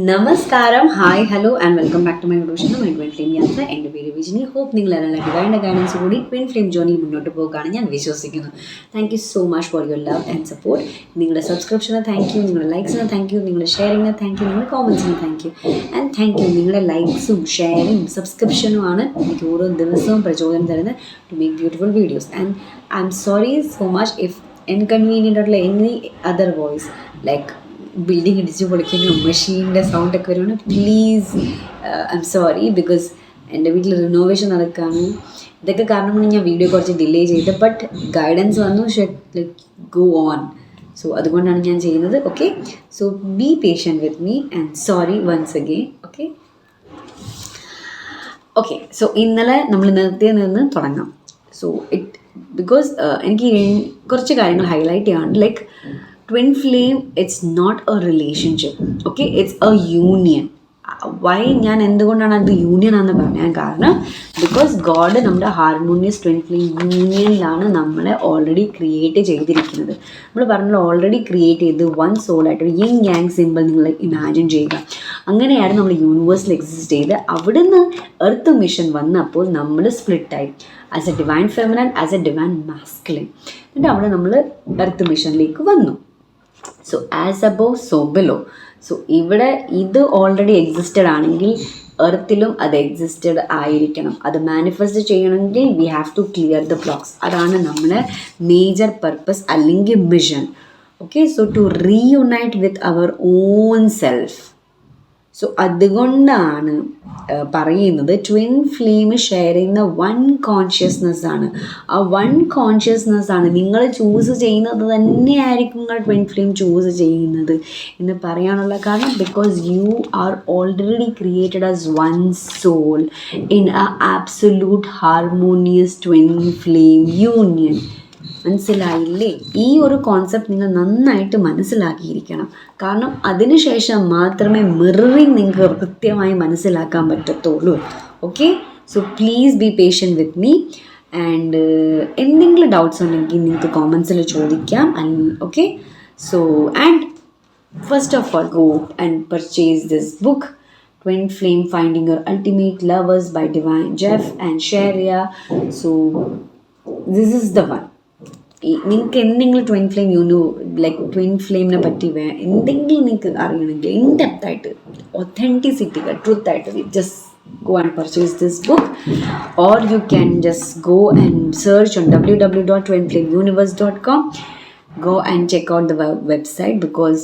നമസ്കാരം, hi, hello and welcome back to my YouTube channel my twin flame യാത്ര. എൻ്റെ പേര് വിജിനി. ഹോപ്പ് നിങ്ങളെല്ലാം ഡിവൈൻ്റെ ഗൈഡൻസ് കൂടി ട്വിൻ ഫ്ലെയിം ജേർണിയിൽ മുന്നോട്ട് പോകുകയാണ് ഞാൻ വിശ്വസിക്കുന്നു. Thank you so much for your love and support. നിങ്ങളുടെ സബ്സ്ക്രിപ്ഷന് താങ്ക് യു, നിങ്ങളുടെ ലൈക്സിന് താങ്ക് യു, നിങ്ങളുടെ ഷെയറിങ്ങിന് താങ്ക് യു, നിങ്ങളുടെ കോമൻസിന് thank you and thank you. നിങ്ങളുടെ ലൈക്സും ഷെയറിങ്ങും സബ്സ്ക്രിപ്ഷനുമാണ് എനിക്ക് ഓരോ ദിവസവും പ്രചോദനം തരുന്നത് to make beautiful videos. And I am sorry so much if inconvenient ആയിട്ടുള്ള any other voice like building ഇടിച്ച് പൊളിക്കുന്ന മെഷീൻ്റെ സൗണ്ടൊക്കെ വരുവാണ്. Please I am sorry, because എൻ്റെ വീട്ടിൽ റിനോവേഷൻ നടക്കുകയാണ്. ഇതൊക്കെ കാരണം കൊണ്ട് ഞാൻ വീഡിയോ കുറച്ച് ഡിലേ ചെയ്ത്, ബട്ട് ഗൈഡൻസ് വന്നു ലൈക്ക് ഗോ ഓൺ. സോ അതുകൊണ്ടാണ് ഞാൻ ചെയ്യുന്നത്. Okay, so be patient with me and sorry once again. Okay, so ഇന്നലെ നമ്മൾ നിർത്തിയിൽ നിന്ന് തുടങ്ങാം. സോ ബിക്കോസ് എനിക്ക് കുറച്ച് കാര്യങ്ങൾ ഹൈലൈറ്റ് ചെയ്യാനുണ്ട്. Like twin flame, it's not a relationship, okay, it's a union. Why ഞാൻ എന്തുകൊണ്ടാണ് അത് യൂണിയൻ ആണെന്ന് പറയാൻ കാരണം, ബിക്കോസ് ഗോഡ് നമ്മുടെ ഹാർമോണിയസ് ട്വിൻ ഫ്ലെയിം യൂണിയനിലാണ് നമ്മളെ ഓൾറെഡി ക്രിയേറ്റ് ചെയ്തിരിക്കുന്നത്. നമ്മൾ പറഞ്ഞല്ലോ ഓൾറെഡി ക്രിയേറ്റ് ചെയ്ത് വൺ സോളായിട്ട് ഒരു യിങ് യാങ് സിമ്പിൾ നിങ്ങൾ ഇമാജിൻ ചെയ്യുക. അങ്ങനെയാണ് നമ്മൾ യൂണിവേഴ്സിൽ എക്സിസ്റ്റ് ചെയ്ത് അവിടുന്ന് എർത്ത് മിഷൻ വന്നപ്പോൾ നമ്മൾ സ്പ്ലിറ്റായി as a divine feminine, as a divine masculine. എന്നിട്ട് അവിടെ നമ്മൾ എർത്ത് മിഷനിലേക്ക് വന്നു. So as above so below. So ഇവിടെ ഇത് ഓൾറെഡി എക്സിസ്റ്റഡ് ആണെങ്കിൽ എർത്തിലും അത് എക്സിസ്റ്റഡ് ആയിരിക്കണം. അത് മാനിഫെസ്റ്റ് ചെയ്യണമെങ്കിൽ we have to clear the blocks. അതാണ് നമ്മുടെ മേജർ പർപ്പസ് അല്ലെങ്കിൽ mission. Okay, so to reunite with our own self. So അതുകൊണ്ടാണ് പറയുന്നത് ട്വിൻ ഫ്ലെയിം ഷെയർ ചെയ്യുന്ന വൺ കോൺഷ്യസ്നെസ് ആണ്. ആ വൺ കോൺഷ്യസ്നെസ് ആണ് നിങ്ങൾ ചൂസ് ചെയ്യുന്നത് തന്നെയായിരിക്കും നിങ്ങൾ ട്വിൻ ഫ്ലെയിം ചൂസ് ചെയ്യുന്നത് എന്ന് പറയാനുള്ള കാരണം, because you are already created as one soul in a absolute harmonious twin flame union. മനസ്സിലായില്ലേ? ഈ ഒരു കോൺസെപ്റ്റ് നിങ്ങൾ നന്നായിട്ട് മനസ്സിലാക്കിയിരിക്കണം. കാരണം അതിനുശേഷം മാത്രമേ മിററിങ് നിങ്ങൾക്ക് കൃത്യമായി മനസ്സിലാക്കാൻ പറ്റത്തുള്ളൂ. Okay, so please be patient with me. And എന്തെങ്കിലും ഡൗട്ട്സ് ഉണ്ടെങ്കിൽ നിങ്ങൾക്ക് കോമൻസിൽ ചോദിക്കാം. Okay, so and first of all go and purchase this book, Twin Flame Finding Your Ultimate Lovers by Divine Jeff and Sharia. So this is the one. നിങ്ങൾക്ക് എന്തെങ്കിലും twin flame like twin ഫ്ലെയിമിനെ പറ്റി എന്തെങ്കിലും നിങ്ങൾക്ക് അറിയണമെങ്കിൽ in ഡെപ്തായിട്ട് authenticity ട്രൂത്തായിട്ട് just go and purchase this book, or you can just go and search on www.twinflameuniverse.com. go and check out the website, because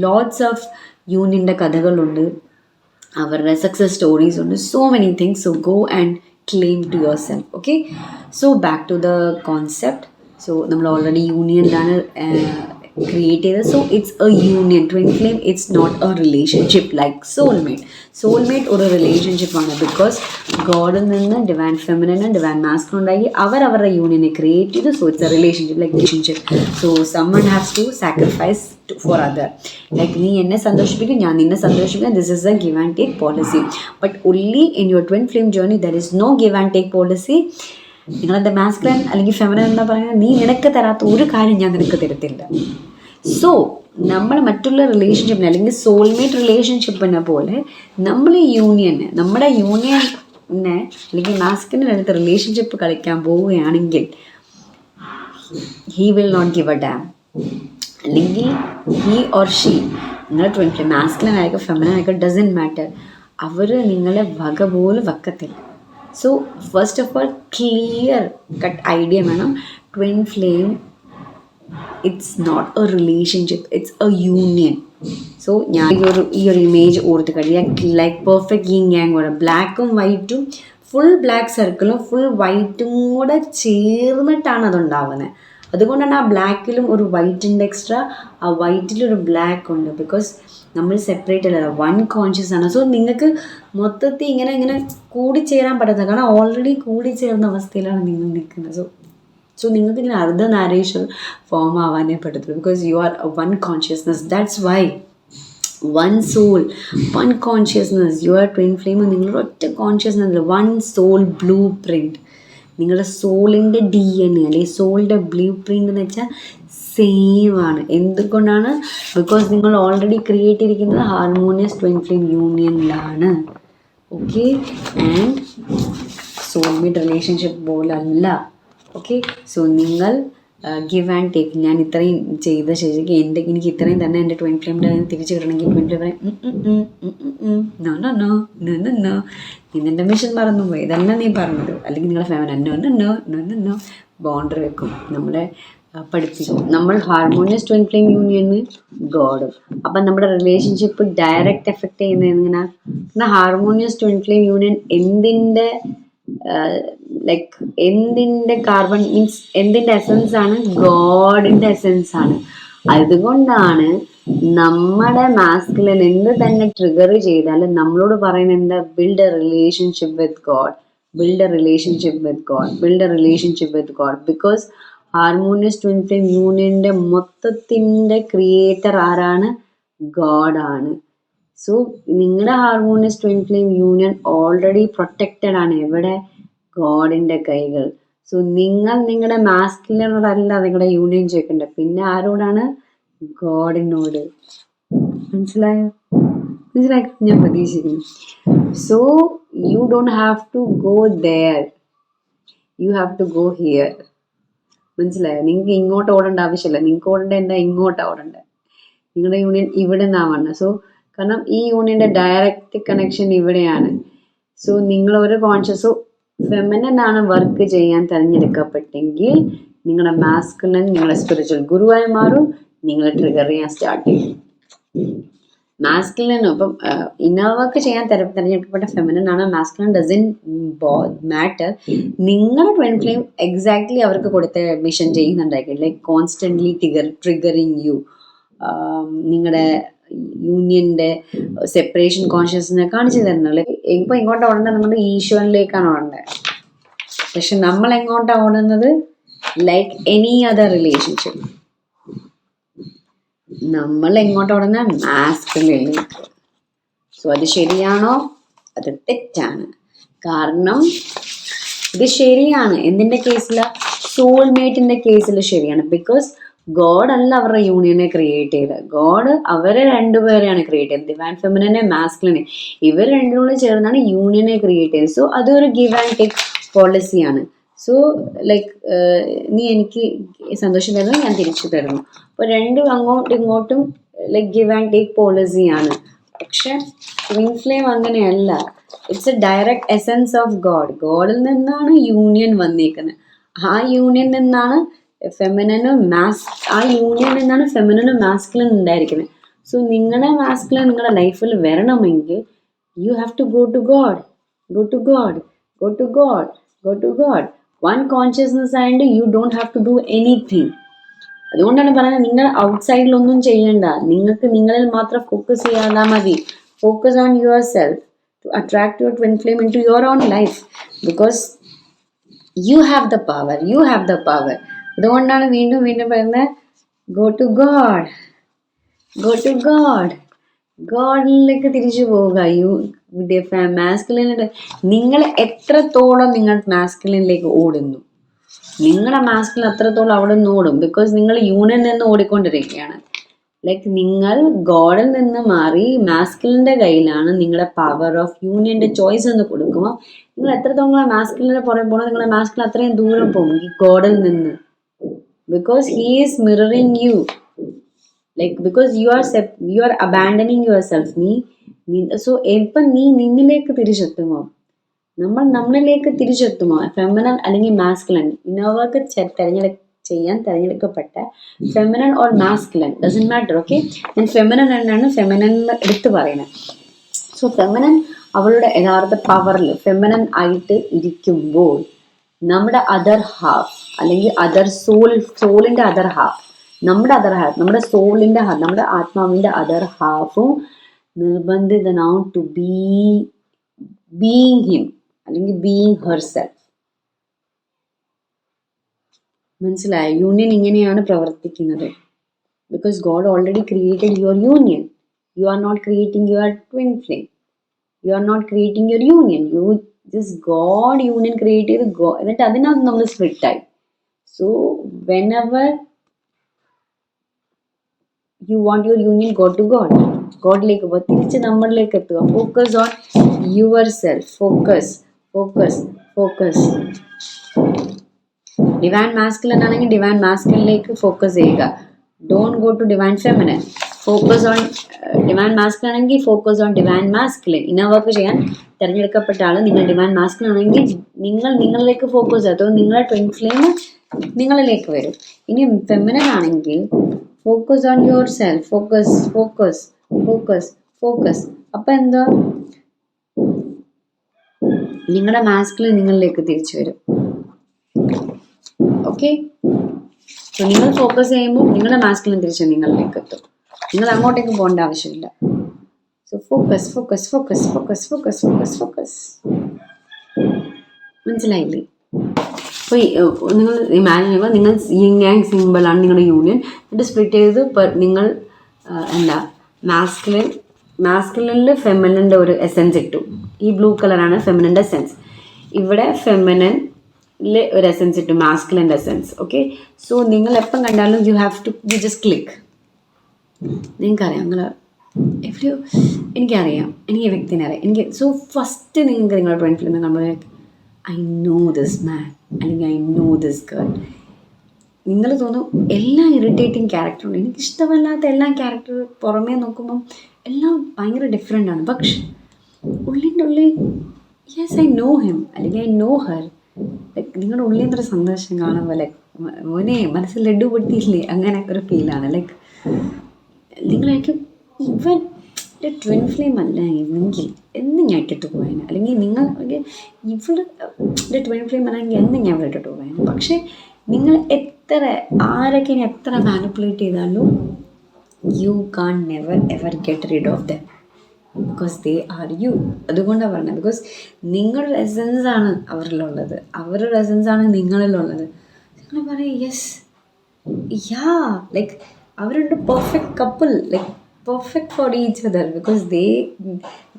lots of union കഥകളുണ്ട്, അവരുടെ success stories ഉണ്ട്, so many things. So go and claim to yourself. Okay, so back to the concept. So നമ്മൾ already യൂണിയനിലാണ് create ചെയ്തത്. So it's a union. Twin flame it's not a relationship like soulmate ഒരു റിലേഷൻഷിപ്പാണ്. Because ഗോഡിൽ നിന്ന് divine ഫെമിനനും divine മാസ്കുലിനും ഉണ്ടാക്കി അവരവരുടെ യൂണിയനെ ക്രിയേറ്റ് ചെയ്തു. So it's a relationship like relationship. So someone has to sacrifice for other. Like നീ എന്നെ സന്തോഷിപ്പിക്കും, ഞാൻ നിന്നെ സന്തോഷിപ്പിക്കും. This is a give and take policy. But only in your twin flame journey there is no give and take policy. നിങ്ങളെൻ്റെ masculine അല്ലെങ്കിൽ feminine എന്താ പറയുന്നത്, നീ നിനക്ക് തരാത്ത ഒരു കാര്യം ഞാൻ നിനക്ക് തരത്തില്ല. സോ നമ്മൾ മറ്റുള്ള റിലേഷൻഷിപ്പിനെ അല്ലെങ്കിൽ സോൾമേറ്റ് റിലേഷൻഷിപ്പിനെ പോലെ നമ്മൾ നമ്മുടെ യൂണിയനെ അല്ലെങ്കിൽ മാസ്കുലിൻ്റെ അടുത്ത് റിലേഷൻഷിപ്പ് കളിക്കാൻ പോവുകയാണെങ്കിൽ he will not give a damn. അല്ലെങ്കിൽ ഹീ ഓർ ഷീ, നിങ്ങൾ ട്വിൻ ഫ്ലെയിം മാസ്കുലിൻ ആയിരിക്കും ഫെമിനൻ ആയിരിക്കും, ഡസൻറ്റ് മാറ്റർ, അവർ നിങ്ങളെ വക പോലും വെക്കത്തില്ല. So first of all clear cut idea വേണം. Twin flame it's not a relationship, it's a union. So ഞാൻ ഈ ഒരു ഇമേജ് ഓർത്ത് കഴിയാം. ലൈക്ക് പെർഫെക്റ്റ് യിങ് യാങ് പോലെ ബ്ലാക്കും വൈറ്റും, ഫുൾ ബ്ലാക്ക് സർക്കിളും ഫുൾ വൈറ്റും കൂടെ ചേർന്നിട്ടാണ് അതുണ്ടാവുന്നത്. അതുകൊണ്ടാണ് ആ ബ്ലാക്കിലും ഒരു വൈറ്റിൻ്റെ എക്സ്ട്രാ, ആ വൈറ്റിലൊരു ബ്ലാക്ക് ഉണ്ട്. ബിക്കോസ് നമ്മൾ സെപ്പറേറ്റ് അല്ല, വൺ കോൺഷ്യസ് ആണ്. സോ നിങ്ങൾക്ക് മൊത്തത്തിൽ ഇങ്ങനെ കൂടിച്ചേരാൻ പറ്റുന്നത്, കാരണം ഓൾറെഡി കൂടിച്ചേർന്ന അവസ്ഥയിലാണ് നിങ്ങൾ നിൽക്കുന്നത്. സോ നിങ്ങൾക്ക് ഇങ്ങനെ അർദ്ധ നാരേഷൻ ഫോം ആവാനേ പറ്റത്തുള്ളൂ. Because you are one consciousness. That's why one soul, one consciousness. You are twin flame. നിങ്ങളുടെ ഒറ്റ consciousness, one soul blueprint. നിങ്ങളുടെ സോളിൻ്റെ DNA അല്ലെങ്കിൽ സോളിൻ്റെ ബ്ലൂ പ്രിൻ്റ് എന്ന് വെച്ചാൽ സെയിം ആണ്. എന്തുകൊണ്ടാണ്? ബിക്കോസ് നിങ്ങൾ ഓൾറെഡി ക്രിയേറ്റ് ചെയ്തിരിക്കുന്നത് ഹാർമോണിയസ് ട്വിൻ ഫ്ലെയിം യൂണിയനിലാണ്. ഓക്കെ, ആൻഡ് സോൾമേറ്റ് റിലേഷൻഷിപ്പ് പോലല്ല. ഓക്കെ, സോ നിങ്ങൾ ഗിവ് ആൻഡ് ടേക്ക്. ഞാൻ ഇത്രയും ചെയ്ത ശരിക്കും എനിക്ക് ഇത്രയും തന്നെ എൻ്റെ ട്വിൻ ഫ്ലെയിമിൻ്റെ തിരിച്ച് കിട്ടണമെങ്കിൽ ട്വിൻ ഫ്ലെയിം പറയും no no no no no no, നീ നിൻ്റെ മിഷൻ മറന്നു പോയി, ഇതല്ല നീ പറഞ്ഞത്. അല്ലെങ്കിൽ നിങ്ങളുടെ family no no no no no no boundary വെക്കും, നമ്മളെ പഠിപ്പിക്കും. നമ്മൾ ഹാർമോണിയസ് ട്വിൻ ഫ്ലെയിം യൂണിയന് ഗോഡും. അപ്പം നമ്മുടെ റിലേഷൻഷിപ്പ് ഡയറക്റ്റ് എഫക്റ്റ് ചെയ്യുന്നത് എങ്ങനെയാണ്? എന്നാൽ ഹാർമോണിയസ് ട്വിൻ ഫ്ലെയിം യൂണിയൻ എന്തിൻ്റെ ലൈക്ക് എന്തിൻ്റെ കാർബൺ മീൻസ് എന്തിൻ്റെ എസൻസ് ആണ്? ഗോഡിൻ്റെ എസൻസ് ആണ്. അതുകൊണ്ടാണ് നമ്മുടെ മാസ്കുലിൻ എന്ത് തന്നെ ട്രിഗർ ചെയ്താലും നമ്മളോട് പറയുന്നത് എന്താ? Build A relationship with God, build A relationship with God, build A relationship with God. Because harmonious twin flame യൂണിയൻ്റെ മൊത്തത്തിൻ്റെ ക്രിയേറ്റർ ആരാണ്? ഗോഡാണ്. സോ നിങ്ങളുടെ harmonious twin flame union already protected ആണ്. എവിടെ? ഗോഡിൻ്റെ കൈകൾ. സോ നിങ്ങൾ നിങ്ങളുടെ മാസ്കുലിനോടല്ല നിങ്ങളുടെ യൂണിയൻ ചോദിക്കേണ്ടത്, പിന്നെ ആരോടാണ്? ഗോഡിനോട്. മനസ്സിലായോ? ഞാൻ പ്രതീക്ഷിക്കുന്നു. So you don't have to go there, you have to go here. മനസ്സിലായോ? നിങ്ങൾക്ക് ഇങ്ങോട്ട് ഓടേണ്ട ആവശ്യമില്ല. നിങ്ങൾക്ക് ഓടേണ്ട എന്താ? ഇങ്ങോട്ടാണ് ഓടേണ്ടത്. നിങ്ങളുടെ യൂണിയൻ ഇവിടെ നിന്നാണ് വന്നത്. സോ കാരണം ഈ യൂണിയൻ്റെ ഡയറക്റ്റ് കണക്ഷൻ ഇവിടെയാണ്. സോ നിങ്ങൾ ഒരു കോൺഷ്യസ് ഫെമിനൻ ആണ് വർക്ക് ചെയ്യാൻ തിരഞ്ഞെടുക്കപ്പെട്ടെങ്കിൽ നിങ്ങളുടെ മാസ്കുലിൻ നിങ്ങളുടെ സ്പിരിച്വൽ ഗുരുവായി മാറും. നിങ്ങൾ ട്രിഗർ ചെയ്യാൻ സ്റ്റാർട്ട് ചെയ്യും. മാസ്കുലിനും ഇപ്പം ഇന്നർ വർക്ക് ചെയ്യാൻ തിരഞ്ഞെടുക്കപ്പെട്ട ഫെമിനൻ ആണ്. Masculine doesn't matter. നിങ്ങളുടെ ട്വിൻ ഫ്ലെയിം എക്സാക്ട്ലി അവർക്ക് കൊടുത്ത മിഷൻ ചെയ്യുന്നുണ്ടായിരിക്കും. Like constantly triggering you. നിങ്ങളുടെ യൂണിയൻ്റെ സെപ്പറേഷൻ കോൺഷ്യസ്നെ കാണിച്ചു തരുന്നത്. ലൈക്ക് ഇപ്പോൾ ഇങ്ങോട്ട് ഓടേണ്ടത് നമ്മുടെ ഈശ്വരനിലേക്കാണ് ഓടേണ്ടത്. പക്ഷെ നമ്മൾ എങ്ങോട്ടാണ് ഓടുന്നത്? ലൈക്ക് എനി അതർ റിലേഷൻഷിപ്പ് നമ്മൾ എങ്ങോട്ട് ഓടുന്ന? മാസ്കുലിനിലേക്ക്. സോ അത് ശരിയാണോ? അത് തെറ്റാണ്. കാരണം ഇത് ശരിയാണ് എന്തിൻ്റെ കേസിൽ? സോൾമേറ്റിൻ്റെ കേസിൽ ശരിയാണ്. ബിക്കോസ് ഗോഡ് അല്ല അവരുടെ യൂണിയനെ ക്രിയേറ്റ് ചെയ്തത്. ഗോഡ് അവരെ രണ്ടുപേരെയാണ് ക്രിയേറ്റ് ചെയ്തത്, ഡിവൈൻ ഫെമിനിനെ മാസ്കുലിനെ. ഇവർ രണ്ടുകൂടെ ചേർന്നാണ് യൂണിയനെ ക്രിയേറ്റ് ചെയ്തത്. സോ അതൊരു ഗിവ് ആൻഡ് ടേക്ക് പോളിസിയാണ്. സോ ലൈക്ക് നീ എനിക്ക് സന്തോഷം തരുന്നു, ഞാൻ തിരിച്ചു തരുന്നു. അപ്പോൾ രണ്ടും അങ്ങോട്ടും ഇങ്ങോട്ടും ലൈക്ക് ഗിവ് ആൻഡ് ടേക്ക് പോളിസിയാണ്. പക്ഷെ ട്വിൻ ഫ്ലെയിം അങ്ങനെയല്ല. It's a direct essence of God. ഗോഡിൽ നിന്നാണ് യൂണിയൻ വന്നേക്കുന്നത്. ആ യൂണിയൻ നിന്നാണ് ഫെമിനനും ആ യൂണിയൻ നിന്നാണ് ഫെമിനനും മാസ്കുലിൻ ഉണ്ടായിരിക്കുന്നത്. സോ നിങ്ങളുടെ മാസ്കുലിൻ നിങ്ങളുടെ ലൈഫിൽ വരണമെങ്കിൽ you have to go to God, go to God, go to God, go to God. One consciousness ആയതുകൊണ്ട് you don't have to do anything. അതുകൊണ്ടാണ് പറയുന്നത് നിങ്ങൾ ഔട്ട്സൈഡിലൊന്നും ചെയ്യണ്ട. നിങ്ങൾക്ക് നിങ്ങളിൽ മാത്രം ഫോക്കസ് ചെയ്യാതെ മതി. Focus on yourself to attract your twin flame into your own life. Because you have the power, you have the power. അതുകൊണ്ടാണ് വീണ്ടും വീണ്ടും പറയുന്നത് go to God, go to God. ഗോഡിലേക്ക് തിരിച്ചു പോവുക. മാസ്കുലിനിട്ട് നിങ്ങൾ എത്രത്തോളം നിങ്ങൾ മാസ്കുലിനിലേക്ക് ഓടുന്നു, നിങ്ങളുടെ മാസ്കുലിൻ അത്രത്തോളം അവിടെ നിന്ന് ഓടും. ബിക്കോസ് നിങ്ങൾ യൂണിയനിൽ നിന്ന് ഓടിക്കൊണ്ടിരിക്കുകയാണ്. ലൈക്ക് നിങ്ങൾ ഗോഡിൽ നിന്ന് മാറി മാസ്കുലിൻ്റെ കയ്യിലാണ് നിങ്ങളുടെ പവർ ഓഫ് യൂണിയൻ്റെ ചോയ്സ് എന്ന് കൊടുക്കുമ്പോൾ നിങ്ങൾ എത്രത്തോളം മാസ്കുലിൻ്റെ പുറകെ പോകണം, നിങ്ങളുടെ മാസ്കുലിൻ അത്രയും ദൂരം പോകും ഈ ഗോഡിൽ നിന്ന്. Because he is mirroring you, like because you are abandoning yourself. So എപ്പം നീ നിന്നിലേക്ക് തിരിച്ചെത്തുമോ, നമ്മളിലേക്ക് തിരിച്ചെത്തുമോ, ഫെമിനൻ അല്ലെങ്കിൽ മാസ്കുലിൻ, ഇന്നോവർക്ക് ചെയ്യാൻ തിരഞ്ഞെടുക്കപ്പെട്ട feminine or masculine doesn't matter. Okay, ഞാൻ ഫെമിനൻ എന്നാണ് ഫെമിനൻ എടുത്ത് പറയുന്നത്. സോ ഫെമിനൻ അവളുടെ യഥാർത്ഥ പവറിൽ ഫെമിനൻ ആയിട്ട് ഇരിക്കുമ്പോൾ നമ്മുടെ അതർ ഹാഫ് അല്ലെങ്കിൽ അതർ സോളിൻ്റെ അതർ ഹാഫ്, നമ്മുടെ സോളിൻ്റെ ഹാഫ്, നമ്മുടെ ആത്മാവിൻ്റെ അതർ ഹാഫും നിർബന്ധിതനാവും ടു ബീയിങ് ഹിം അല്ലെങ്കിൽ ബീയിങ് ഹെർസെൽഫ്. മനസ്സിലായോ? യൂണിയൻ ഇങ്ങനെയാണ് പ്രവർത്തിക്കുന്നത്. Because God already created your union. You are not creating your twin flame, you are not creating your union. Just God union create ചെയ്ത് എന്നിട്ട് അതിനകത്ത് നമ്മൾ സ്പ്ലിറ്റായി. So whenever you want your union, God to God, ഗോഡിലേക്ക് പോകുക, തിരിച്ച് നമ്മളിലേക്ക് എത്തുക. Focus on yourself, focus. Divine masculine ആണെങ്കിൽ ഡിവൈൻ മാസ്കുലിനിലേക്ക് ഫോക്കസ് ചെയ്യുക. Don't go to divine feminine. Focus on divine masculine ആണെങ്കിൽ focus on divine masculine. Inner work ചെയ്യാൻ തിരഞ്ഞെടുക്കപ്പെട്ട ആൾ നിങ്ങൾ ഡിവൈൻ മാസ്കുലിൻ ആണെങ്കിൽ നിങ്ങളിലേക്ക് ഫോക്കസ് ചെയ്തോ, നിങ്ങളുടെ ട്വിൻ ഫ്ലെയിം നിങ്ങളിലേക്ക് വരും. ഇനി ഫെമിനിൻ ആണെങ്കിൽ focus on yourself, focus. അപ്പൊ എന്താ, നിങ്ങളുടെ മാസ്കുലിൻ നിങ്ങളിലേക്ക് തിരിച്ചു വരും. ഓക്കെ, സോ നിങ്ങൾ ഫോക്കസ് ചെയ്യുമ്പോൾ നിങ്ങളുടെ മാസ്കുലിൻ തിരിച്ച് നിങ്ങളിലേക്ക് എത്തും. നിങ്ങൾ അങ്ങോട്ടേക്ക് പോകേണ്ട ആവശ്യമില്ല. So focus. മനസ്സിലായില്ലേ? അപ്പോൾ നിങ്ങൾ ഇമാജിൻ ചെയ്യുക, നിങ്ങൾ യിങ് യാങ് സിമ്പിളാണ് നിങ്ങളുടെ യൂണിയൻ. എന്നിട്ട് സ്പ്ലിറ്റ് ചെയ്ത് നിങ്ങൾ എന്താ മാസ്കുലിനിൽ ഫെമിനിൻ്റെ ഒരു എസെൻസ് ഇട്ടു. ഈ ബ്ലൂ കളറാണ് ഫെമിനിൻ്റെ എസെൻസ്. ഇവിടെ ഫെമിനിനിൽ ഒരു എസെൻസ് ഇട്ടു, മാസ്കുലിൻ്റെ എസെൻസ്. ഓക്കെ, സോ നിങ്ങൾ എപ്പം കണ്ടാലും യു ജസ്റ്റ് ക്ലിക്ക്. നിങ്ങൾക്കറിയാം, നിങ്ങൾ എവിടെയോ എനിക്കറിയാം, എനിക്ക് ഈ വ്യക്തിനെ അറിയാം. സോ ഫസ്റ്റ് നിങ്ങൾക്ക് നിങ്ങളുടെ ട്വിൻ ഫ്ലെയിം കാണുമ്പോൾ ഐ നോ ദിസ് മാൻ അല്ലെങ്കിൽ ഐ നോ ദിസ് ഗേൾ. നിങ്ങൾ തോന്നും എല്ലാ ഇറിറ്റേറ്റിംഗ് ക്യാരക്ടറുണ്ട്, എനിക്കിഷ്ടമല്ലാത്ത എല്ലാ ക്യാരക്ടർ പുറമേ നോക്കുമ്പം എല്ലാം ഭയങ്കര ഡിഫറെൻ്റ് ആണ്. പക്ഷെ ഉള്ളിൻ്റെ ഉള്ളിൽ യെസ് ഐ നോ ഹിം അല്ലെങ്കിൽ ഐ നോ ഹർ. ലൈക്ക് നിങ്ങളുടെ ഉള്ളിൽ നിന്നൊരു സന്തോഷം കാണുമ്പോൾ ലൈക്ക് മോനെ മനസ്സിൽ ലഡു പൊട്ടിയില്ലേ, അങ്ങനെ ഒരു ഫീലാണ്. ലൈക്ക് നിങ്ങളായിരിക്കും ഇവൻ എൻ്റെ ട്വിൻ ഫ്ലെയിം അല്ല എന്നെങ്കിൽ എന്ന് ഞാൻ ഇട്ടിട്ട് പോയേനെ, അല്ലെങ്കിൽ നിങ്ങൾ ഇവളുടെ ട്വിൻ ഫ്ലെയിം അല്ലെങ്കിൽ എന്ന് ഞാൻ ഇവിടെ ഇട്ടിട്ട് പോയേനെ. പക്ഷേ നിങ്ങൾ ആരൊക്കെ ഇനി എത്ര മാനിപ്പുലേറ്റ് ചെയ്താലും you can never ever get rid of them because they are you. അതുകൊണ്ടാണ് പറഞ്ഞത്, ബിക്കോസ് നിങ്ങളുടെ എസെൻസ് ആണ് അവരിലുള്ളത്, അവരുടെ എസെൻസ് ആണ് നിങ്ങളിലുള്ളത്. നിങ്ങൾ പറയും യെസ് ലൈക്ക് അവരുടെ perfect couple, like perfect for each other. Because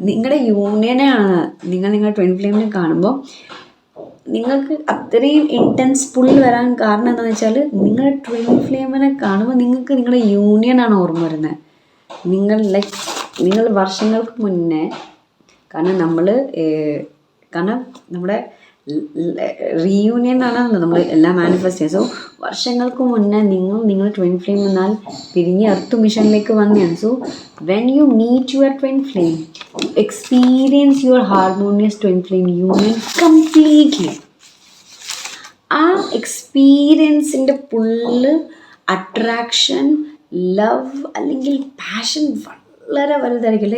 നിങ്ങളുടെ യൂണിയനാണ് നിങ്ങളുടെ ട്വിൻ ഫ്ലെയിമിനെ കാണുമ്പോൾ നിങ്ങൾക്ക് അത്രയും ഇൻറ്റൻസ് പുള്ളി വരാൻ കാരണം എന്താണെന്ന് വെച്ചാൽ നിങ്ങളുടെ ട്വിൻ ഫ്ലെയിമിനെ കാണുമ്പോൾ നിങ്ങൾക്ക് നിങ്ങളുടെ യൂണിയനാണ് ഓർമ്മ വരുന്നത്. നിങ്ങൾ വർഷങ്ങൾക്ക് മുന്നേ, കാരണം നമ്മുടെ റീയൂണിയൻ ആണല്ലോ നമ്മൾ എല്ലാം മാനിഫെസ്റ്റ് ചെയ്യുന്നത്. സോ വർഷങ്ങൾക്ക് മുന്നേ നിങ്ങൾ ട്വിൻ ഫ്ലെയിം എന്നാൽ പിരിഞ്ഞ് എർത്ത് മിഷനിലേക്ക് വന്നതാണ്. So when you meet your twin flame, experience your harmonious twin flame union completely. ആ എക്സ്പീരിയൻസിൻ്റെ പുള്ള്, അട്രാക്ഷൻ, ലവ് അല്ലെങ്കിൽ പാഷൻ വളരെ വലുതായിരിക്കും.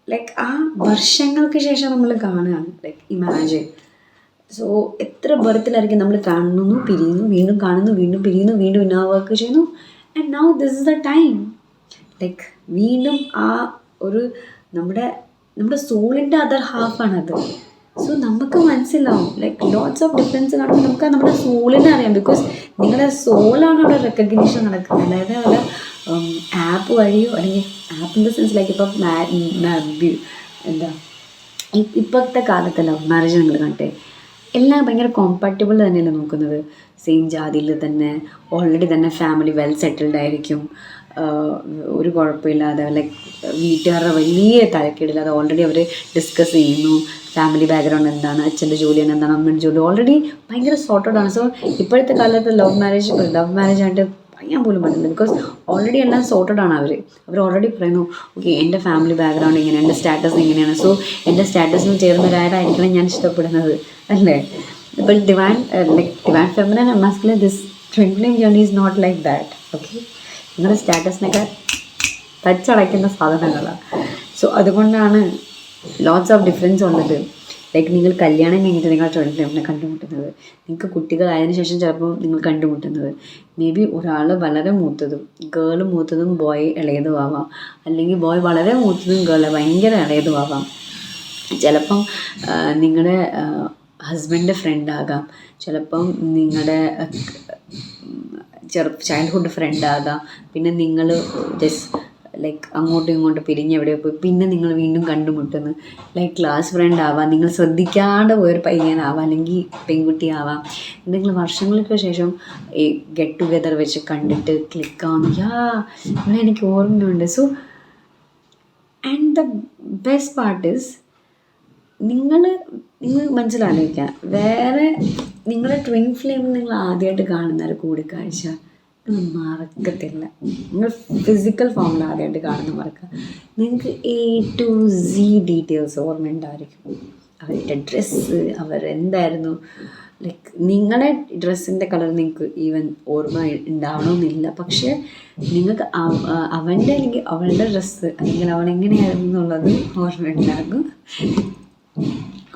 ലൈക്ക് ആ വർഷങ്ങൾക്ക് ശേഷം നമ്മൾ കാണുകയാണ്. Like imagine. സോ എത്ര ബർത്തിലായിരിക്കും നമ്മൾ കാണുന്നു, പിരിയുന്നു, വീണ്ടും കാണുന്നു, വീണ്ടും പിരിയുന്നു, വീണ്ടും ഇന്നർ വർക്ക് ചെയ്യുന്നു. And now this is the time. Like വീണ്ടും ആ ഒരു നമ്മുടെ സോളിൻ്റെ അതർ ഹാഫാണത്. സോ നമുക്ക് മനസ്സിലാവും, ലൈക്ക് ലോട്ട്സ് ഓഫ് ഡിഫറൻസ് കാണുമ്പോൾ നമുക്ക് നമ്മുടെ സോളിനെ അറിയാം. ബിക്കോസ് നിങ്ങളുടെ സോളാണ് അവിടെ റെക്കഗ്നീഷൻ നടക്കുന്നത്. അതായത് അവിടെ ആപ്പ് വഴിയോ അല്ലെങ്കിൽ app in the sense like ഇപ്പം എന്താ ഇപ്പോഴത്തെ കാലത്ത് ലവ് മാരേജ് നിങ്ങൾ കണ്ടേ, എല്ലാം ഭയങ്കര കോമ്പാറ്റബിൾ തന്നെയല്ലേ നോക്കുന്നത്. സെയിം ജാതിയിൽ തന്നെ ഓൾറെഡി തന്നെ ഫാമിലി വെൽ സെറ്റിൽഡ് ആയിരിക്കും, ഒരു കുഴപ്പമില്ലാതെ ലൈക്ക് വീട്ടുകാരുടെ വലിയ തലക്കേടില്ലാതെ ഓൾറെഡി അവർ ഡിസ്കസ് ചെയ്യുന്നു. ഫാമിലി ബാക്ക്ഗ്രൗണ്ട് എന്താണ്, അച്ഛൻ്റെ ജോലി എന്താണ്, അമ്മയുടെ ജോലി ഓൾറെഡി ഭയങ്കര സോർട്ടഡ് ആണ്. സോ ഇപ്പോഴത്തെ കാലത്ത് ലവ് മാരേജ് ആയിട്ട് പറയാൻ പോലും പറ്റില്ല. ബിക്കോസ് ഓൾറെഡി എല്ലാം സോർട്ടഡ് ആണ്. അവർ ഓൾറെഡി പറയുന്നു ഓക്കെ എൻ്റെ ഫാമിലി ബാക്ക്ഗ്രൗണ്ട് ഇങ്ങനെയാണ്, എൻ്റെ സ്റ്റാറ്റസ് ഇങ്ങനെയാണ്, സോ എൻ്റെ സ്റ്റാറ്റസിന് ചേർന്നൊരാളായിരിക്കണം ഞാൻ ഇഷ്ടപ്പെടുന്നത് അല്ലേ. ഇപ്പോൾ divine feminine and masculine, this twin flame journey is not like that. Okay, നിങ്ങളുടെ സ്റ്റാറ്റസിനൊക്കെ തച്ചടയ്ക്കുന്ന സാധനങ്ങളാണ്. സോ അതുകൊണ്ടാണ് ലോട്ട്സ് ഓഫ് ഡിഫറൻസ് ഉള്ളത്. ലൈക്ക് നിങ്ങൾ കല്യാണം കഴിഞ്ഞിട്ട് നിങ്ങൾ ട്വിൻ ഫ്ലെയിമിനെ കണ്ടുമുട്ടുന്നത്, നിങ്ങൾക്ക് കുട്ടികളായതിനു ശേഷം ചിലപ്പോൾ നിങ്ങൾ കണ്ടുമുട്ടുന്നത്, മേ ബി ഒരാൾ വളരെ മൂത്തതും ഗേള് മൂത്തതും ബോയ് ഇളയതും ആവാം, അല്ലെങ്കിൽ ബോയ് വളരെ മൂത്തതും ഗേള് ഭയങ്കര ഇളയതും ആവാം. ചിലപ്പം നിങ്ങളുടെ ഹസ്ബൻഡിൻ്റെ ഫ്രണ്ടാകാം, ചിലപ്പം നിങ്ങളുടെ ചൈൽഡ്ഹുഡ് ഫ്രണ്ടാകാം, പിന്നെ നിങ്ങൾ ജസ്റ്റ് ലൈക്ക് അങ്ങോട്ടും ഇങ്ങോട്ടും പിരിഞ്ഞ് എവിടെയോ പോയി പിന്നെ നിങ്ങൾ വീണ്ടും കണ്ടുമുട്ടുന്നു. ലൈക്ക് ക്ലാസ് ഫ്രണ്ട് ആവാം, നിങ്ങൾ ശ്രദ്ധിക്കാണ്ട് പോയൊരു പയ്യനാവാം, അല്ലെങ്കിൽ പെൺകുട്ടിയാവാം. എന്തെങ്കിലും വർഷങ്ങൾക്ക് ശേഷം ഈ ഗെറ്റ് ടുഗെദർ വെച്ച് കണ്ടിട്ട് ക്ലിക്കാവുന്നു. ഇവിടെ എനിക്ക് ഓർമ്മയുണ്ട്. So and the best part is നിങ്ങൾ മനസ്സിലാലോചിക്കുക, വേറെ നിങ്ങളുടെ ട്വിൻ ഫ്ലെയിം നിങ്ങൾ ആദ്യമായിട്ട് കാണുന്ന ഒരു കൂടിക്കാഴ്ച നിങ്ങൾ മറക്കത്തില്ല. നിങ്ങൾ ഫിസിക്കൽ ഫോമിൽ ആദ്യമായിട്ട് കാണുന്ന മറക്കുക. നിങ്ങൾക്ക് A to Z ഡീറ്റെയിൽസ് ഓർമ്മയുണ്ടായിരിക്കും. അവരുടെ ഡ്രസ്സ്, അവരെന്തായിരുന്നു, ലൈക്ക് നിങ്ങളുടെ ഡ്രസ്സിൻ്റെ കളർ നിങ്ങൾക്ക് ഈവൻ ഓർമ്മ ഉണ്ടാവണമെന്നില്ല. പക്ഷേ നിങ്ങൾക്ക് അവൻ്റെ അല്ലെങ്കിൽ അവളുടെ ഡ്രസ്സ് അല്ലെങ്കിൽ അവളെങ്ങനെയായിരുന്നു എന്നുള്ളത് ഓർമ്മ ഉണ്ടാകും.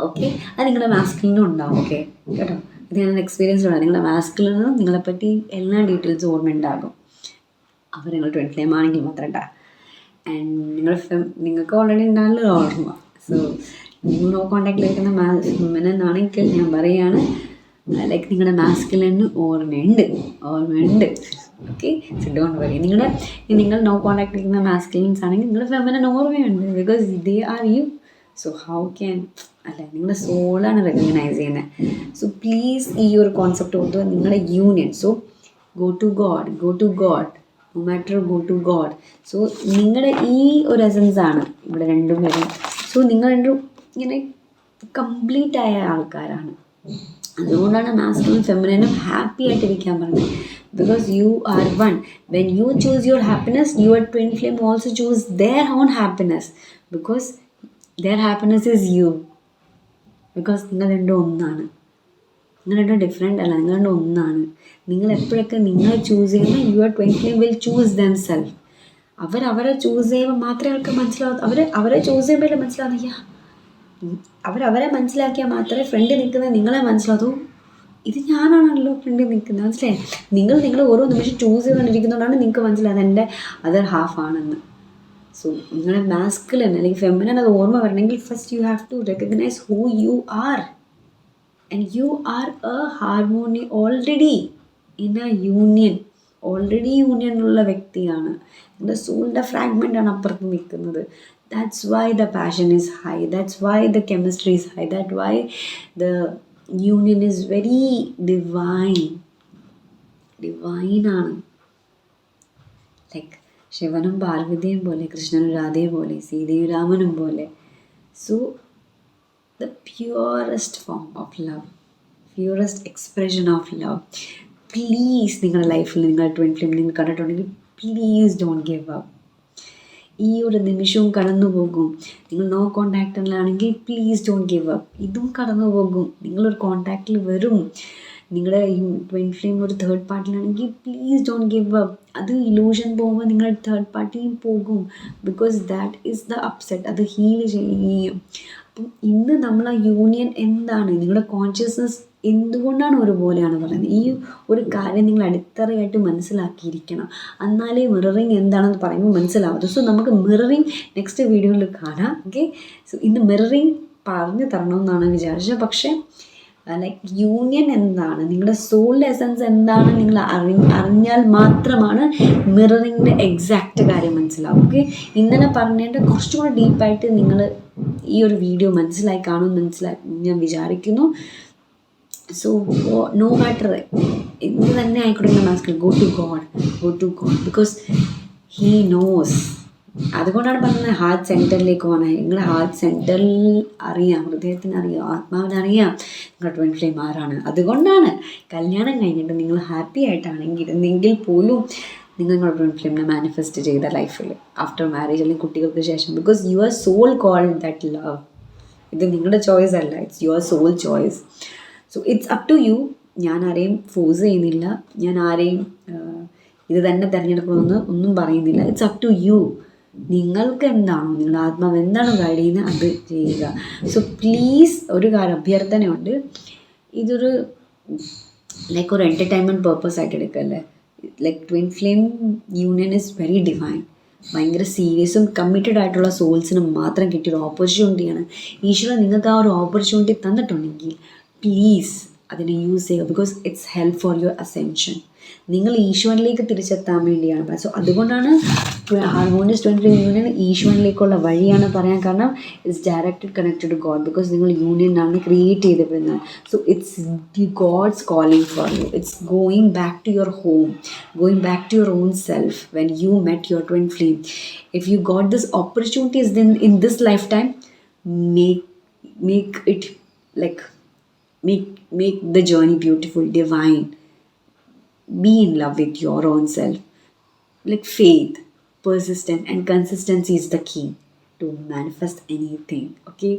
ഓക്കെ, അത് നിങ്ങളുടെ മാസ്കിലിനും ഉണ്ടാവും. ഓക്കെ കേട്ടോ, ഇത് ഞാൻ എക്സ്പീരിയൻസ് ആണ്. നിങ്ങളുടെ മാസ്കിലിനും നിങ്ങളെപ്പറ്റി എല്ലാ ഡീറ്റെയിൽസും ഓർമ്മ ഉണ്ടാകും. അവർ നിങ്ങൾ ട്വിൻ ഫ്ലെയിം ആണെങ്കിൽ മാത്രം കേട്ടോ. ആൻഡ് നിങ്ങൾക്ക് ഓൾറെഡി ഉണ്ടാകുന്ന ഓർമ്മ. സോ നിങ്ങൾ നോ കോണ്ടാക്റ്റിലിരിക്കുന്ന ഫെമിനിനാണെങ്കിൽ ഞാൻ പറയുകയാണ്, ലൈക്ക് നിങ്ങളുടെ മാസ്കിലിന് ഓർമ്മയുണ്ട്. Okay, so don't worry. നിങ്ങൾ നോ കോണ്ടാക്റ്റിലിരിക്കുന്ന മാസ്കിലിൻസ് ആണെങ്കിൽ നിങ്ങളുടെ ഫെമിനിൻ ഓർമ്മയുണ്ട്. Because they are you. So how can അല്ല, നിങ്ങളുടെ സോളാണ് റെക്കഗ്നൈസ് ചെയ്യുന്നത്. സോ പ്ലീസ് ഈ ഒരു കോൺസെപ്റ്റ് കൊടുത്തു നിങ്ങളുടെ union. So go to God, no matter, go to God. So നിങ്ങളുടെ ഈ ഒരു എസൻസ് ആണ് ഇവിടെ രണ്ടും പേരും. സോ നിങ്ങൾ രണ്ടും ഇങ്ങനെ കംപ്ലീറ്റ് ആയ ആൾക്കാരാണ്. അതുകൊണ്ടാണ് മാസ്കുലിനും ഫെമിനിനും ഹാപ്പി ആയിട്ടിരിക്കാൻ പറഞ്ഞത്. Because you are one. When you choose your happiness, your twin flame also choose their own happiness. Because their happiness is you. Because നിങ്ങൾ രണ്ടും ഒന്നാണ്. നിങ്ങൾ രണ്ടും ഡിഫറെൻ്റ് അല്ല, നിങ്ങൾ രണ്ടും ഒന്നാണ്. നിങ്ങൾ എപ്പോഴൊക്കെ നിങ്ങളെ ചൂസ് ചെയ്യുന്ന your twin flame will choose themselves. അവരെ ചൂസ് ചെയ്യുമ്പോൾ മാത്രമേ അവർക്ക് മനസ്സിലാവൂ. അവരെ ചൂസ് ചെയ്യുമ്പോഴേ മനസ്സിലാവുന്ന അവരെ മനസ്സിലാക്കിയാൽ മാത്രമേ ഫ്രണ്ട് നിൽക്കുന്നത് നിങ്ങളെ മനസ്സിലാവൂ. ഇത് ഞാനാണല്ലോ ഫ്രണ്ടിൽ നിൽക്കുന്നത്, മനസ്സിലായി? നിങ്ങൾ ഓരോ നിമിഷം ചൂസ് ചെയ്തുകൊണ്ടിരിക്കുന്നതുകൊണ്ടാണ് നിങ്ങൾക്ക് മനസ്സിലായത് എൻ്റെ അതർ ഹാഫ് ആണെന്ന്. സോ നിങ്ങളുടെ മാസ്കുലിൻ അല്ലെങ്കിൽ ഫെമിനിൻ അത് ഓർമ്മ വരണമെങ്കിൽ first you have to recognise who you are. And you are a harmony already in a union. Already യൂണിയനുള്ള വ്യക്തിയാണ്. നിങ്ങളുടെ സോളിൻ്റെ ഫ്രാഗ്മെൻ്റ് ആണ് അപ്പുറത്ത് നിൽക്കുന്നത്. That's why the passion is high, that's why the chemistry is high, that why the union is very ഡിവൈനാണ്. Like ശിവനും പാർവതിയും പോലെ, കൃഷ്ണനും രാധയും പോലെ, സീതയും രാമനും പോലെ. So the purest form of love, purest expression of love. Please നിങ്ങളുടെ ലൈഫിൽ നിങ്ങൾ ട്വിൻ ഫ്ലെയിം നിങ്ങൾ കണ്ടിട്ടുണ്ടെങ്കിൽ പ്ലീസ് ഡോണ്ട് ഗിവ് അപ്പ്. ഈ ഒരു നിമിഷവും കടന്നു പോകും. നിങ്ങൾ നോ കോണ്ടാക്റ്റിലാണെങ്കിൽ പ്ലീസ് ഡോണ്ട് ഗിവ് അപ്പ്. ഇതും കടന്നു പോകും. നിങ്ങളൊരു കോണ്ടാക്റ്റിൽ വരും. നിങ്ങളുടെ ട്വിൻ ഫ്ലെയിം ഒരു തേർഡ് പാർട്ടിലാണെങ്കിൽ പ്ലീസ് ഡോണ്ട് ഗിവ് അപ്പ്. അത് ഇലൂഷൻ പോകുമ്പോൾ നിങ്ങളുടെ തേർഡ് പാർട്ടിയും പോകും. Because that is the upset. അത് ഹീൽ ചെയ്യും. അപ്പം ഇന്ന് നമ്മൾ ആ യൂണിയൻ എന്താണ്, നിങ്ങളുടെ കോൺഷ്യസ്നസ് എന്തുകൊണ്ടാണ് ഒരുപോലെയാണ് പറയുന്നത്, ഈ ഒരു കാര്യം നിങ്ങൾ അടിത്തറയായിട്ട് മനസ്സിലാക്കിയിരിക്കണം. എന്നാലേ മിററിങ് എന്താണെന്ന് പറയുമ്പോൾ മനസ്സിലാവും. സോ നമുക്ക് മിററിങ് നെക്സ്റ്റ് വീഡിയോയിൽ കാണാം. ഓക്കെ, സോ ഇന്ന് മിററിങ് പറഞ്ഞു തരണമെന്നാണ് വിചാരിച്ചത്. പക്ഷേ ലൈക്ക് യൂണിയൻ എന്താണ്, നിങ്ങളുടെ സോളിൻ്റെ എസൻസ് എന്താണ് നിങ്ങൾ അറിഞ്ഞാൽ മാത്രമാണ് മിററിങ്ങിൻ്റെ എക്സാക്റ്റ് കാര്യം മനസ്സിലാവും. ഓക്കെ, ഇന്നലെ പറഞ്ഞതിൻ്റെ കുറച്ചുകൂടെ ഡീപ്പായിട്ട് നിങ്ങൾ ഈ ഒരു വീഡിയോ മനസ്സിലായി ഞാൻ വിചാരിക്കുന്നു. സോ നോ മാറ്റർ എന്ത് തന്നെ ആയിക്കോട്ടെ mask go to God because he knows. അതുകൊണ്ടാണ് പറഞ്ഞത് ഹാർട്ട് സെൻറ്ററിലേക്ക് പോകണം. നിങ്ങളുടെ ഹാർട്ട് സെൻറ്ററിൽ അറിയാം, ഹൃദയത്തിന് അറിയാം, ആത്മാവിനറിയാം നിങ്ങളുടെ ട്വിൻ ഫ്ലെയിം ആരാണ്. അതുകൊണ്ടാണ് കല്യാണം കഴിഞ്ഞിട്ട് നിങ്ങൾ ഹാപ്പി ആയിട്ടാണെങ്കിൽ ഇരുന്നെങ്കിൽ പോലും നിങ്ങൾ നിങ്ങളുടെ ട്വിൻ ഫ്ലെയിമിനെ മാനിഫെസ്റ്റ് ചെയ്ത ലൈഫിൽ ആഫ്റ്റർ മാരേജ് അല്ലെങ്കിൽ കുട്ടികൾക്ക് ശേഷം. Because your soul called that love. ഇത് നിങ്ങളുടെ ചോയ്സ് അല്ല, it's your soul choice. So it's up to you. ഞാൻ ആരെയും ഫോഴ്സ് ചെയ്യുന്നില്ല, ഞാൻ ആരെയും ഇത് തന്നെ തിരഞ്ഞെടുക്കണമെന്ന് ഒന്നും പറയുന്നില്ല. It's up to you. നിങ്ങൾക്ക് എന്താണോ, നിങ്ങളുടെ ആത്മാവ് എന്താണോ ഗൈഡ് ചെയ്യുന്നത് അത് ചെയ്യുക. സോ പ്ലീസ് ഒരു കാര്യം അഭ്യർത്ഥനയുണ്ട്, ഇതൊരു ലൈക്ക് ഒരു എൻ്റർടൈൻമെൻറ്റ് പേർപ്പസ് ആയിട്ട് എടുക്കല്ലേ. Like twin flame union is very divine. ഭയങ്കര സീരിയസും കമ്മിറ്റഡ് ആയിട്ടുള്ള സോൾസിന് മാത്രം കിട്ടിയൊരു ഓപ്പർച്യൂണിറ്റിയാണ്. ഈശ്വരൻ നിങ്ങൾക്ക് ആ ഒരു ഓപ്പർച്യൂണിറ്റി തന്നിട്ടുണ്ടെങ്കിൽ പ്ലീസ് അതിനെ യൂസ് ചെയ്യുക. Because it's help for your ascension. നിങ്ങൾ ഈശ്വരനിലേക്ക് തിരിച്ചെത്താൻ വേണ്ടിയാണ് പറയുന്നത്. സോ അതുകൊണ്ടാണ് ഹാർമോണിയസ് ട്വിൻ ഫ്ലെയിം യൂണിയൻ ഈശ്വരനിലേക്കുള്ള വഴിയാണ് പറയാൻ കാരണം. It's directed connected to God. Because നിങ്ങൾ യൂണിയനാണ് ക്രിയേറ്റ് ചെയ്തിരുന്നത്. So it's the God's calling for you. It's going back to your home, going back to your own self when you met your twin flame. If you got this opportunities then in this lifetime, make it like make the journey beautiful, divine. Be in love with your own self. Like faith, persistence and consistency is the key to manifest anything. Okay,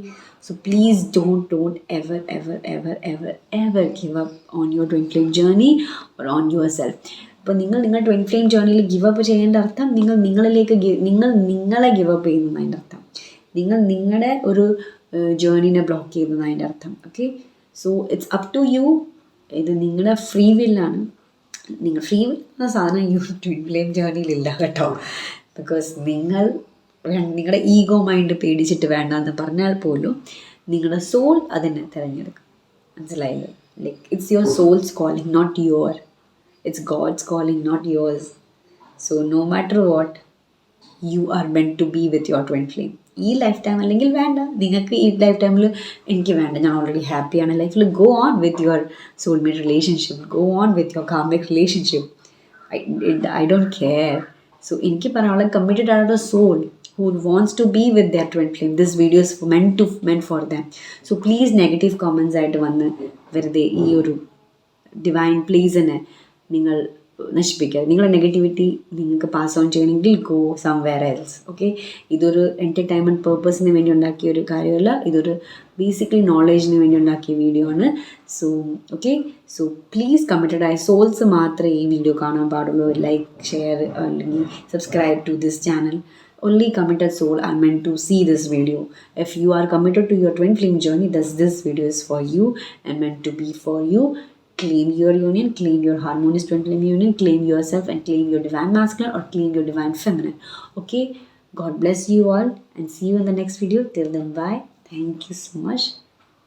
so please don't ever give up on your twin flame journey or on yourself. അപ്പോൾ നിങ്ങൾ twin flame ജേർണിയിൽ give up ചെയ്യേണ്ട അർത്ഥം നിങ്ങളെ give up ചെയ്യുന്നു അതിൻ്റെ അർത്ഥം. നിങ്ങളുടെ ഒരു ജേർണീനെ ബ്ലോക്ക് ചെയ്യുന്നു അതിൻ്റെ അർത്ഥം. Okay, so it's up to you. ഇത് നിങ്ങളുടെ ഫ്രീ വില്ലാണ്. നിങ്ങൾ ഫ്രീ വിൽ എന്ന സാധനം ട്വിൻ ഫ്ലെയിം ജേർണിയിലില്ല കേട്ടോ. ബിക്കോസ് നിങ്ങളുടെ ഈഗോ മൈൻഡ് പേടിച്ചിട്ട് വേണ്ട എന്ന് പറഞ്ഞാൽ പോലും നിങ്ങളുടെ സോൾ അതിനെ തിരഞ്ഞെടുക്കും. മനസ്സിലായില്ലേ? Like it's your soul's calling, not your. It's God's calling, not yours. So no matter what, you are meant to be with your twin flame. ഈ ലൈഫ് ടൈം അല്ലെങ്കിൽ വേണ്ട, നിങ്ങൾക്ക് ഈ ലൈഫ് ടൈമിൽ എനിക്ക് വേണ്ട, ഞാൻ ഓൾറെഡി ഹാപ്പിയാണ് ലൈഫിൽ, go on with your soulmate relationship, go on with your karmic relationship. I don't care. So എനിക്ക് പറയാനുള്ള കമ്മിറ്റഡ് ആണ് the soul who wants to be with their twin flame. This video is meant for them. So please negative comments ആയിട്ട് വന്ന് വെറുതെ ഈ ഒരു divine പ്ലേസിനെ നിങ്ങൾ നശിപ്പിക്കുക. നിങ്ങളുടെ നെഗറ്റിവിറ്റി നിങ്ങൾക്ക് പാസ് ഓൺ ചെയ്യണമെങ്കിൽ ഗോ സംവെയർ എൽസ്. ഓക്കെ, ഇതൊരു എൻ്റർടൈൻമെൻറ്റ് പേർപ്പസിന് വേണ്ടി ഉണ്ടാക്കിയ ഒരു കാര്യമല്ല, ഇതൊരു ബേസിക്കലി നോളേജിന് വേണ്ടി ഉണ്ടാക്കിയ വീഡിയോ ആണ്. So okay, so please committed ആയ സോൾസ് മാത്രമേ ഈ വീഡിയോ കാണാൻ പാടുള്ളൂ. ലൈക്ക്, ഷെയർ അല്ലെങ്കിൽ subscribe to this channel. Only committed soul are meant to see this video. If you are committed to your twin flame journey, this video is for you and meant to be for you. Claim your union, claim your harmonious twin flame union, claim yourself and claim your divine masculine or claim your divine feminine. Okay, God bless you all and see you in the next video. Till then, bye. Thank you so much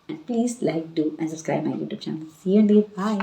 and please like, do and subscribe my YouTube channel. See you indeed. Bye.